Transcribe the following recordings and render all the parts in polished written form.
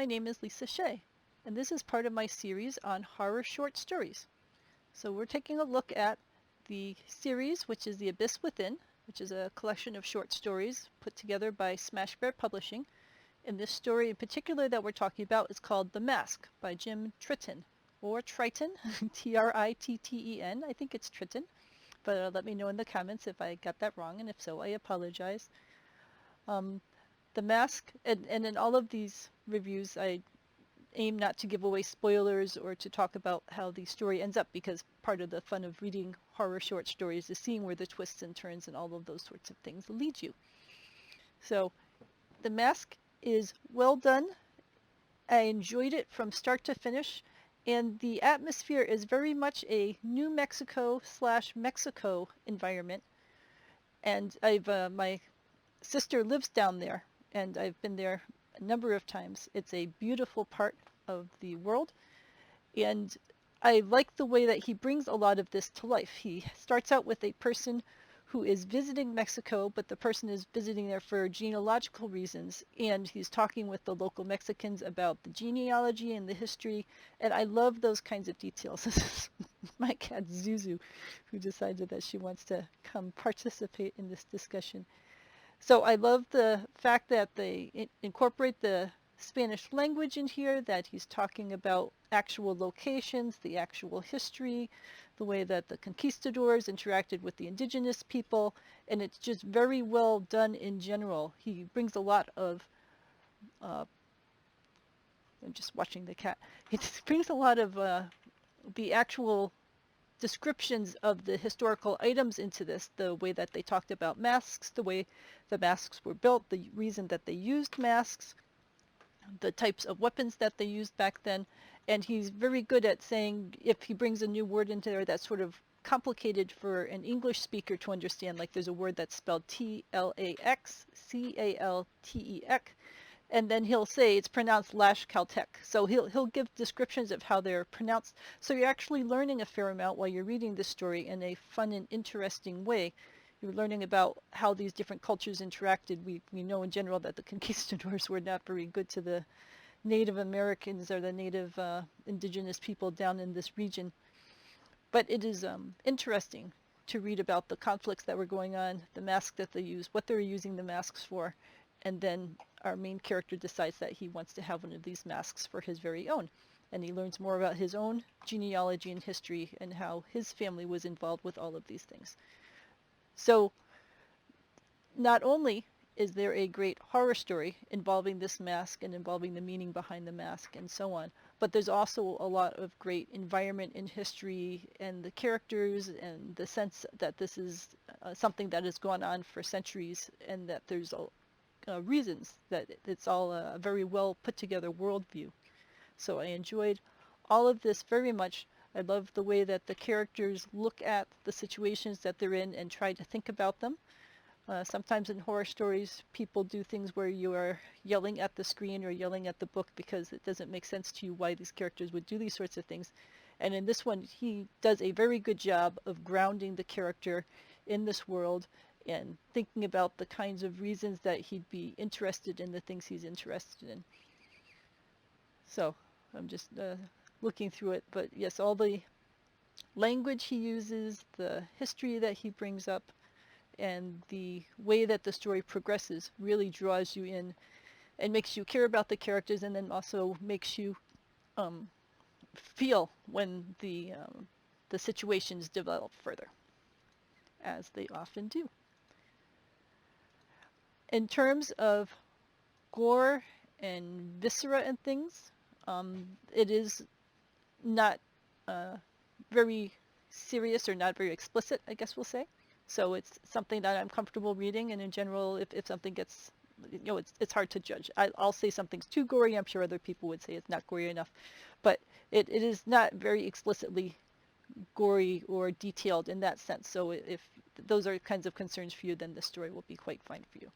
my name is Lisa Shea, and this is part of my series on horror short stories. So we're taking a look at the series, which is The Abyss Within, which is a collection of short stories put together by Smash Bear Publishing. And this story in particular that we're talking about is called The Mask by Jim Tritten, or Triton, Tritten. I think it's Tritten, but let me know in the comments if I got that wrong, and if so, I apologize. The Mask, and in all of these reviews, I aim not to give away spoilers or to talk about how the story ends up, because part of the fun of reading horror short stories is seeing where the twists and turns and all of those sorts of things lead you. So The Mask is well done. I enjoyed it from start to finish, and the atmosphere is very much a New Mexico / Mexico environment. And my sister lives down there, and I've been there a number of times. It's a beautiful part of the world, and I like the way that he brings a lot of this to life. He starts out with a person who is visiting Mexico, but the person is visiting there for genealogical reasons, and he's talking with the local Mexicans about the genealogy and the history, and I love those kinds of details. This is my cat Zuzu, who decided that she wants to come participate in this discussion. So I love the fact that they incorporate the Spanish language in here, that he's talking about actual locations, the actual history, the way that the conquistadors interacted with the indigenous people, and it's just very well done in general. He brings a lot of, I'm just watching the cat, he brings a lot of the actual descriptions of the historical items into this, the way that they talked about masks, the way the masks were built, the reason that they used masks, the types of weapons that they used back then. And he's very good at saying, if he brings a new word into there that's sort of complicated for an English speaker to understand, like there's a word that's spelled T-L-A-X, C-A-L-T-E-X, and then he'll say it's pronounced Lash Caltech. So he'll give descriptions of how they're pronounced. So you're actually learning a fair amount while you're reading this story in a fun and interesting way. You're learning about how these different cultures interacted. We know in general that the conquistadors were not very good to the Native Americans or the native indigenous people down in this region. But it is interesting to read about the conflicts that were going on, the mask that they use, what they were using the masks for, and then our main character decides that he wants to have one of these masks for his very own. And he learns more about his own genealogy and history and how his family was involved with all of these things. So not only is there a great horror story involving this mask and involving the meaning behind the mask and so on, but there's also a lot of great environment and history and the characters and the sense that this is something that has gone on for centuries, and that there's reasons that it's all a very well put together worldview. So I enjoyed all of this very much. I love the way that the characters look at the situations that they're in and try to think about them. Sometimes in horror stories, people do things where you are yelling at the screen or yelling at the book because it doesn't make sense to you why these characters would do these sorts of things. And in this one, he does a very good job of grounding the character in this world and thinking about the kinds of reasons that he'd be interested in the things he's interested in. So I'm just looking through it, but yes, all the language he uses, the history that he brings up, and the way that the story progresses really draws you in and makes you care about the characters, and then also makes you feel when the situations develop further, as they often do. In terms of gore and viscera and things, it is not very serious or not very explicit, I guess we'll say. So it's something that I'm comfortable reading, and in general, if something gets, it's hard to judge. I'll say something's too gory. I'm sure other people would say it's not gory enough, but it is not very explicitly gory or detailed in that sense. So if those are kinds of concerns for you, then this story will be quite fine for you.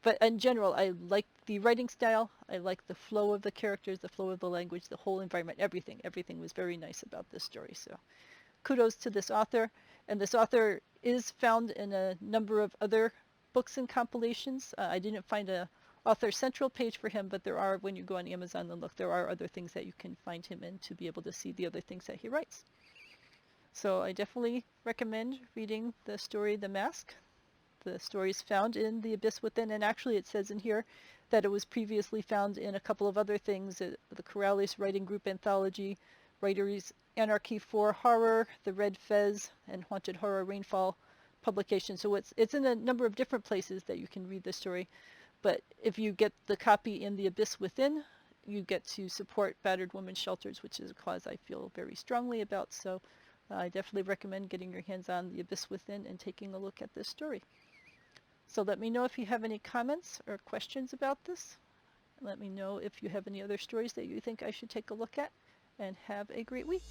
But in general, I like the writing style. I like the flow of the characters, the flow of the language, the whole environment, everything. Everything was very nice about this story. So kudos to this author. And this author is found in a number of other books and compilations. I didn't find a author central page for him, but there are, when you go on Amazon and look, there are other things that you can find him in to be able to see the other things that he writes. So I definitely recommend reading the story The Mask. The story is found in The Abyss Within, and actually it says in here that it was previously found in a couple of other things, the Corrales Writing Group Anthology, Writers Anarchy for Horror, The Red Fez, and Haunted Horror Rainfall publication. So it's in a number of different places that you can read the story. But if you get the copy in The Abyss Within, you get to support battered women's shelters, which is a cause I feel very strongly about. So I definitely recommend getting your hands on The Abyss Within and taking a look at this story. So let me know if you have any comments or questions about this. Let me know if you have any other stories that you think I should take a look at, and have a great week.